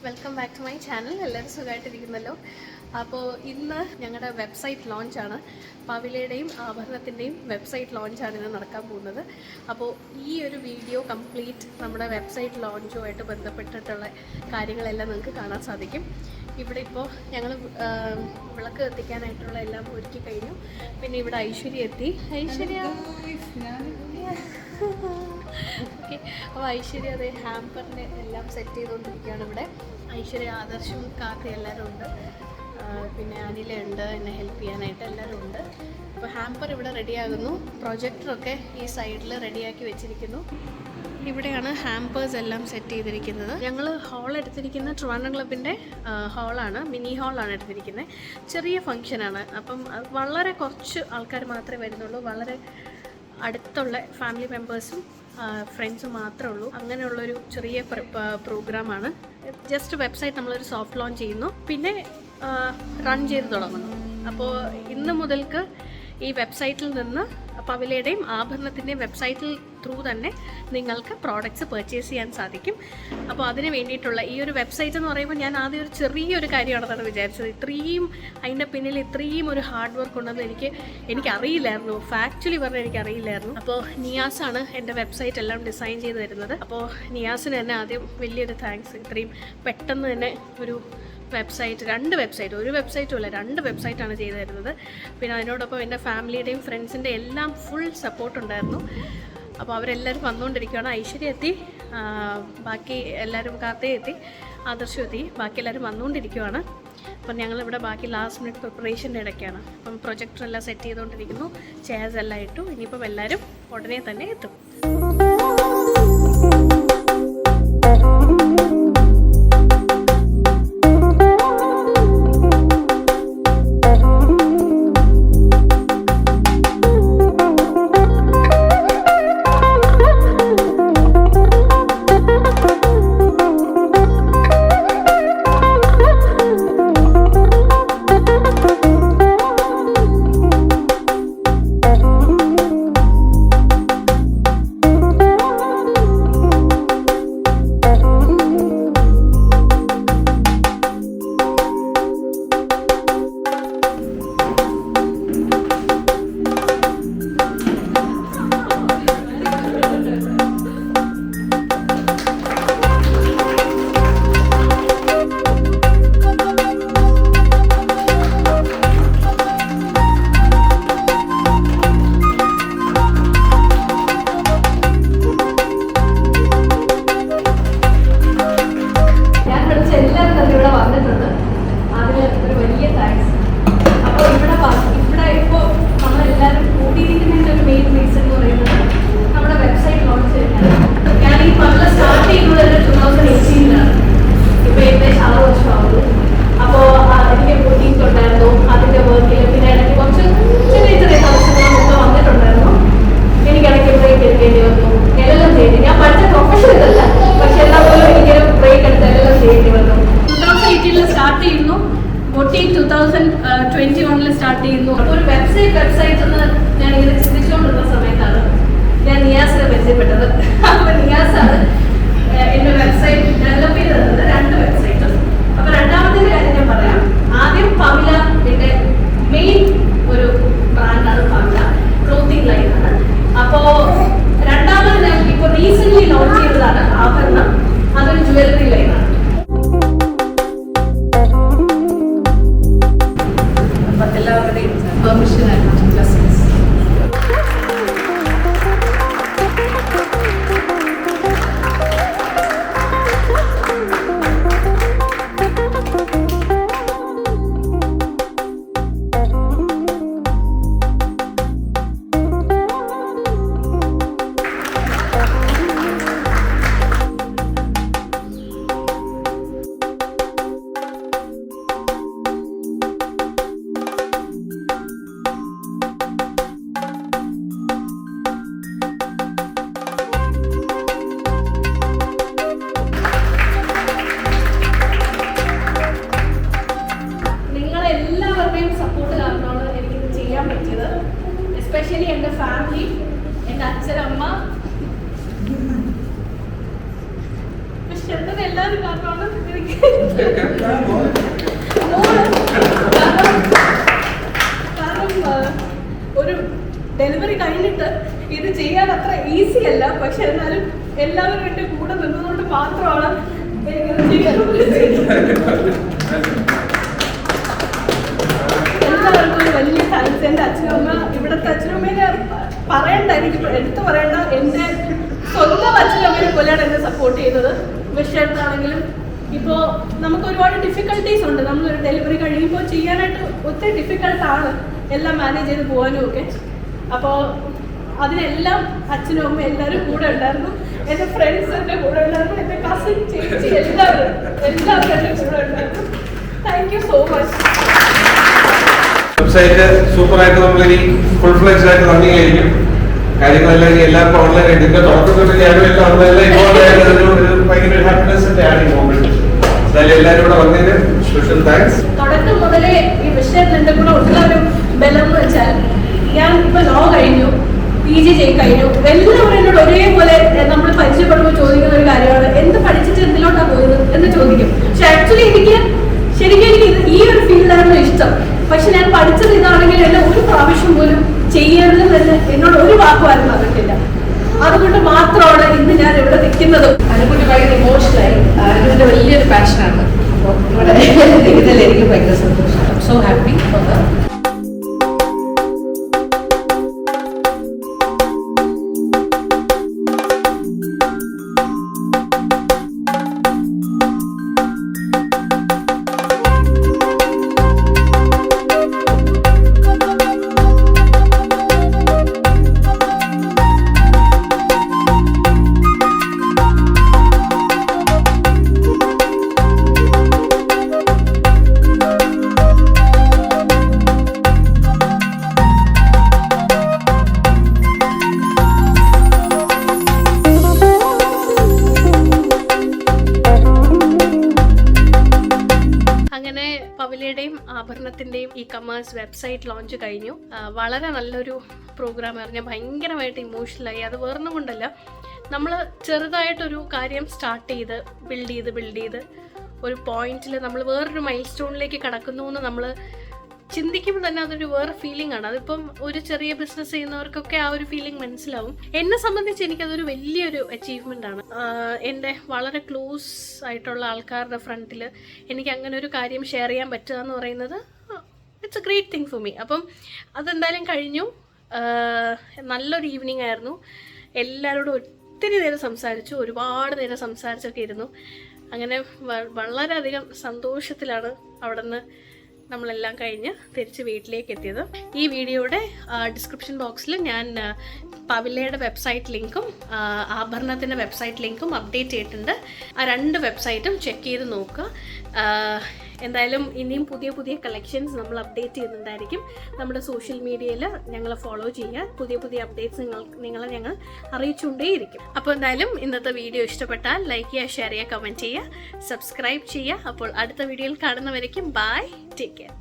Welcome back to my channel. എല്ലാവരും സുഖമായിട്ടിരിക്കുന്നല്ലോ. അപ്പോൾ ഇന്ന് ഞങ്ങളുടെ വെബ്സൈറ്റ് ലോഞ്ചാണ്. പവിലയുടെയും ആഭരണത്തിൻ്റെയും വെബ്സൈറ്റ് ലോഞ്ചാണ് ഇന്ന് നടക്കാൻ പോകുന്നത്. അപ്പോൾ ഈ ഒരു വീഡിയോ കംപ്ലീറ്റ് നമ്മുടെ വെബ്സൈറ്റ് ലോഞ്ചുമായിട്ട് ബന്ധപ്പെട്ടിട്ടുള്ള കാര്യങ്ങളെല്ലാം നിങ്ങൾക്ക് കാണാൻ സാധിക്കും. ഇവിടെ ഇപ്പോൾ ഞങ്ങൾ വിളക്ക് എത്തിക്കാനായിട്ടുള്ള എല്ലാം ഒരുക്കി കഴിഞ്ഞു. പിന്നെ ഇവിടെ ഐശ്വര്യ എത്തി. ഐശ്വര്യ ഓക്കെ. അപ്പോൾ ഐശ്വര്യ അതേ ഹാമ്പറിനെ എല്ലാം സെറ്റ് ചെയ്തുകൊണ്ടിരിക്കുകയാണ്. ഇവിടെ ഐശ്വര്യ, ആദർശും കാർത്തി എല്ലാവരും ഉണ്ട്. പിന്നെ അനിലുണ്ട് എന്നെ ഹെൽപ്പ് ചെയ്യാനായിട്ട്, എല്ലാവരും ഉണ്ട്. അപ്പോൾ ഹാമ്പർ ഇവിടെ റെഡിയാകുന്നു. പ്രൊജക്ടറൊക്കെ ഈ സൈഡിൽ റെഡിയാക്കി വെച്ചിരിക്കുന്നു. ഇവിടെയാണ് ഹാമ്പേഴ്സ് എല്ലാം സെറ്റ് ചെയ്തിരിക്കുന്നത്. ഞങ്ങൾ ഹാൾ എടുത്തിരിക്കുന്ന ട്രിവാൻഡ്രം ക്ലബിൻ്റെ ഹാളാണ്, മിനി ഹാളാണ് എടുത്തിരിക്കുന്നത്. ചെറിയ ഫങ്ഷനാണ്. അപ്പം വളരെ കുറച്ച് ആൾക്കാർ മാത്രമേ വരുന്നുള്ളൂ. വളരെ അടുത്തുള്ള ഫാമിലി മെമ്പേഴ്സും ഫ്രണ്ട്സും മാത്രമേ ഉള്ളൂ. അങ്ങനെയുള്ളൊരു ചെറിയ പ്രോഗ്രാമാണ്. ജസ്റ്റ് വെബ്സൈറ്റ് നമ്മളൊരു സോഫ്റ്റ് ലോഞ്ച് ചെയ്യുന്നു, പിന്നെ റൺ ചെയ്ത് തുടങ്ങുന്നു. അപ്പോൾ ഇന്ന് മുതൽക്ക് ഈ വെബ്സൈറ്റിൽ നിന്ന് പവിലയുടെയും ആഭരണത്തിൻ്റെയും വെബ്സൈറ്റിൽ ത്രൂ തന്നെ നിങ്ങൾക്ക് പ്രോഡക്റ്റ്സ് പർച്ചേസ് ചെയ്യാൻ സാധിക്കും. അപ്പോൾ അതിന് വേണ്ടിയിട്ടുള്ള ഈ ഒരു വെബ്സൈറ്റ് എന്ന് പറയുമ്പോൾ ഞാൻ ആദ്യം ഒരു ചെറിയൊരു കാര്യമാണെന്നാണ് വിചാരിച്ചത്. ഇത്രയും അതിൻ്റെ പിന്നിൽ ഇത്രയും ഒരു ഹാർഡ് വർക്ക് ഉണ്ടെന്ന് എനിക്കറിയില്ലായിരുന്നു. ഫാക്ച്വലി പറഞ്ഞാൽ എനിക്കറിയില്ലായിരുന്നു. അപ്പോൾ നിയാസാണ് എൻ്റെ വെബ്സൈറ്റ് എല്ലാം ഡിസൈൻ ചെയ്ത് തരുന്നത്. അപ്പോൾ നിയാസിന് തന്നെ ആദ്യം വലിയൊരു താങ്ക്സ്. ഇത്രയും പെട്ടെന്ന് തന്നെ ഒരു വെബ്സൈറ്റ്, 2 വെബ്സൈറ്റ്, ഒരു വെബ്സൈറ്റും അല്ല 2 വെബ്സൈറ്റാണ് ചെയ്തു തരുന്നത്. പിന്നെ അതിനോടൊപ്പം എൻ്റെ ഫാമിലിയുടെയും ഫ്രണ്ട്സിൻ്റെ എല്ലാം ഫുൾ സപ്പോർട്ട് ഉണ്ടായിരുന്നു. അപ്പോൾ അവരെല്ലാവരും വന്നുകൊണ്ടിരിക്കുകയാണ്. ഐശ്വര്യ എത്തി, ബാക്കി എല്ലാവരും കാർത്തി എത്തി, ആദർശം എത്തി, ബാക്കി എല്ലാവരും വന്നുകൊണ്ടിരിക്കുകയാണ്. അപ്പം ഞങ്ങളിവിടെ ബാക്കി ലാസ്റ്റ് മിനിറ്റ് പ്രിപ്പറേഷൻ്റെ ഇടയ്ക്കാണ്. അപ്പം പ്രൊജക്ടറെല്ലാം സെറ്റ് ചെയ്തുകൊണ്ടിരിക്കുന്നു, ചെയർസ് എല്ലാം ഇട്ടു. ഇനിയിപ്പം എല്ലാവരും ഉടനെ തന്നെ എത്തും. ബൊട്ടീക്ക് 2021 സ്റ്റാർട്ട് ചെയ്യുന്നു. അപ്പോൾ ഒരു വെബ്സൈറ്റ് എന്ന് ഞാൻ ഇങ്ങനെ ചിന്തിച്ചുകൊണ്ടിരുന്ന സമയത്താണ് ഞാൻ നിയാസിനെ പരിചയപ്പെട്ടത്. അപ്പോൾ നിയാസാണ് എൻ്റെ വെബ്സൈറ്റ് ഡെവലപ്പ് ചെയ്ത് തന്നത്, 2 വെബ്സൈറ്റും. അപ്പോൾ രണ്ടാമത്തെ കാര്യം ഞാൻ പറയാം. ആദ്യം പവിലയുടെ മെയിൻ ഒരു ബ്രാൻഡാണ് പവില, ക്ലോത്തിങ് ലൈനാണ്. അപ്പോൾ രണ്ടാമത് ഞാൻ ഇപ്പോൾ റീസെൻ്റ്ലി ലോഞ്ച് ചെയ്തതാണ് ആഭരണം, അതൊരു ജ്വല്ലറി ലൈനാണ്. എല്ലാവരുടെയും പെർമിഷൻ ആയിരുന്നു. ഒരു ഡെലിവറി കഴിഞ്ഞിട്ട് ഇത് ചെയ്യാൻ അത്ര ഈസി അല്ല, പക്ഷെ എന്നാലും എല്ലാവരും എൻ്റെ കൂടെ നിന്നതുകൊണ്ട് മാത്രമാണ് എല്ലാവർക്കും വലിയ താങ്ക്സ്. എൻ്റെ അച്ഛനമ്മ, ഇവിടുത്തെ അച്ഛനമ്മേനെ പറയണ്ട, എനിക്ക് എടുത്തു പറയണ്ട, എൻ്റെ സ്വന്തം അച്ഛനമ്മേനെ പോലെയാണ് എന്നെ സപ്പോർട്ട് ചെയ്തത്. വിഷയത്താണെങ്കിലും ഇപ്പോൾ നമുക്ക് ഒരുപാട് ഡിഫിക്കൽട്ടീസ് ഉണ്ട്, നമ്മളൊരു ഡെലിവറി കഴിയുമ്പോൾ ചെയ്യാനായിട്ട് ഒത്തിരി ഡിഫിക്കൽട്ടാണ് എല്ലാം മാനേജ് ചെയ്ത് പോകാനും ഒക്കെ. അപ്പോൾ അതിനെല്ലാം അച്ഛനും അമ്മ എല്ലാവരും കൂടെ ഉണ്ടായിരുന്നു, എൻ്റെ ഫ്രണ്ട്സ് എൻ്റെ കൂടെ ഉണ്ടായിരുന്നു, എൻ്റെ കസിൻ ചേച്ചി എല്ലാവരും എൻ്റെ കൂടെ ഉണ്ടായിരുന്നു. Thank you so much. Website സൂപ്പറായിട്ട് നമ്മളിനി ഫുൾ ഫ്ലെഡ്ജ് ആയിട്ട് റണ്ണിങ് ആയിരിക്കും. കാര്യങ്ങളെല്ലാം എല്ലാവർക്കും ഓൺലൈൻ ആയിട്ട് ഇതിന്റെ തുടക്കത്തിൽ ഞാനും ഓൺലൈനിൽ ഇൻവോൾവ് ആയത് ഭയങ്കര ഹാപ്പിനെസിന്റെ ആണ് ഈ മൊമെന്റ്. എന്തായാലും എല്ലാവരും കൂടെ വന്നതിന് സ്പെഷ്യൽ താങ്ക്സ്. തുടക്കം മുതലേ ഈ വിഷയത്തിൽ എൻ്റെ കൂടെ ഉള്ള ഒരു ബലം എന്ന് വെച്ചാൽ, ഞാൻ ഇപ്പൊ ലോ കഴിഞ്ഞു, PG കഴിഞ്ഞു, എല്ലാവരും എന്നോട് ഒരേപോലെ നമ്മൾ പരിചയപ്പെടുമ്പോൾ ചോദിക്കുന്ന ഒരു കാര്യമാണ്, എന്ത് പഠിച്ചിട്ട് എന്തിലോട്ടാണ് പോയത് എന്ന് ചോദിക്കും. പക്ഷെ ആക്ച്വലി ശരിക്കും എനിക്ക് ഈ ഒരു ഫീൽഡായിരുന്നു ഇഷ്ടം. പക്ഷെ ഞാൻ പഠിച്ചത് ഇതാണെങ്കിൽ എന്നെ ഒരു പ്രാവശ്യം പോലും ചെയ്യരുതെന്ന് എന്നോട് ഒരു വാക്കുമാരും പറഞ്ഞിട്ടില്ല. അതുകൊണ്ട് മാത്രമാണ് ഇന്ന് ഞാൻ ഇവിടെ നിൽക്കുന്നതും. അതിനെക്കുറിച്ച് ഭയങ്കര ഇമോഷണലായി. അതിൻ്റെ വലിയൊരു പാഷനാണ്. അപ്പോൾ ഇവിടെ ഇതിൽ എനിക്ക് ഭയങ്കര സന്തോഷം. സോ ഹാപ്പി ഫോർ ദ പവിലയുടെയും ആഭരണത്തിൻ്റെയും e-commerce വെബ്സൈറ്റ് ലോഞ്ച് കഴിഞ്ഞു. വളരെ നല്ലൊരു പ്രോഗ്രാമായിരുന്നു. ഞാൻ ഭയങ്കരമായിട്ട് ഇമോഷണലായി. അത് വേറൊന്നും കൊണ്ടല്ല, നമ്മൾ ചെറുതായിട്ടൊരു കാര്യം സ്റ്റാർട്ട് ചെയ്ത് ബിൽഡ് ചെയ്ത് ഒരു പോയിന്റിൽ നമ്മൾ വേറൊരു മൈൽ സ്റ്റോണിലേക്ക് കടക്കുന്നു എന്ന് നമ്മൾ ചിന്തിക്കുമ്പോൾ തന്നെ അതൊരു വേറെ ഫീലിംഗ് ആണ്. അതിപ്പം ഒരു ചെറിയ ബിസിനസ് ചെയ്യുന്നവർക്കൊക്കെ ആ ഒരു ഫീലിംഗ് മനസ്സിലാവും. എന്നെ സംബന്ധിച്ച് എനിക്കതൊരു വലിയൊരു അച്ചീവ്മെൻ്റ് ആണ്. എൻ്റെ വളരെ ക്ലോസ് ആയിട്ടുള്ള ആൾക്കാരുടെ ഫ്രണ്ടിൽ എനിക്ക് അങ്ങനെ ഒരു കാര്യം ഷെയർ ചെയ്യാൻ പറ്റുക എന്ന് പറയുന്നത് it's A great thing for me. അപ്പം അതെന്തായാലും കഴിഞ്ഞു. നല്ലൊരു ഈവനിങ് ആയിരുന്നു. എല്ലാവരോടും ഒത്തിരി നേരം സംസാരിച്ചു, ഒരുപാട് നേരം സംസാരിച്ചൊക്കെ ഇരുന്നു. അങ്ങനെ വളരെയധികം സന്തോഷത്തിലാണ് അവിടെ നിന്ന് നമ്മളെല്ലാം കഴിഞ്ഞ് തിരിച്ച് വീട്ടിലേക്ക് എത്തിയത്. ഈ വീഡിയോയുടെ ഡിസ്ക്രിപ്ഷൻ ബോക്സിൽ ഞാൻ പവിലയുടെ വെബ്സൈറ്റ് ലിങ്കും ആഭരണത്തിൻ്റെ വെബ്സൈറ്റ് ലിങ്കും അപ്ഡേറ്റ് ചെയ്തിട്ടുണ്ട്. ആ 2 വെബ്സൈറ്റും ചെക്ക് ചെയ്ത് നോക്കുക. എന്തായാലും ഇനിയും പുതിയ പുതിയ കളക്ഷൻസ് നമ്മൾ അപ്ഡേറ്റ് ചെയ്യുന്നുണ്ടായിരിക്കും. നമ്മുടെ സോഷ്യൽ മീഡിയയിൽ ഞങ്ങളെ ഫോളോ ചെയ്യുക. പുതിയ അപ്ഡേറ്റ്സ് നിങ്ങളെ ഞങ്ങൾ അറിയിച്ചുകൊണ്ടേയിരിക്കും. അപ്പോൾ എന്തായാലും ഇന്നത്തെ വീഡിയോ ഇഷ്ടപ്പെട്ടാൽ ലൈക്ക് ചെയ്യുക, ഷെയർ ചെയ്യുക, കമൻറ്റ് ചെയ്യുക, സബ്സ്ക്രൈബ് ചെയ്യുക. അപ്പോൾ അടുത്ത വീഡിയോയിൽ കാണുന്നവരേക്കും ബൈ, ടേക്ക് കെയർ.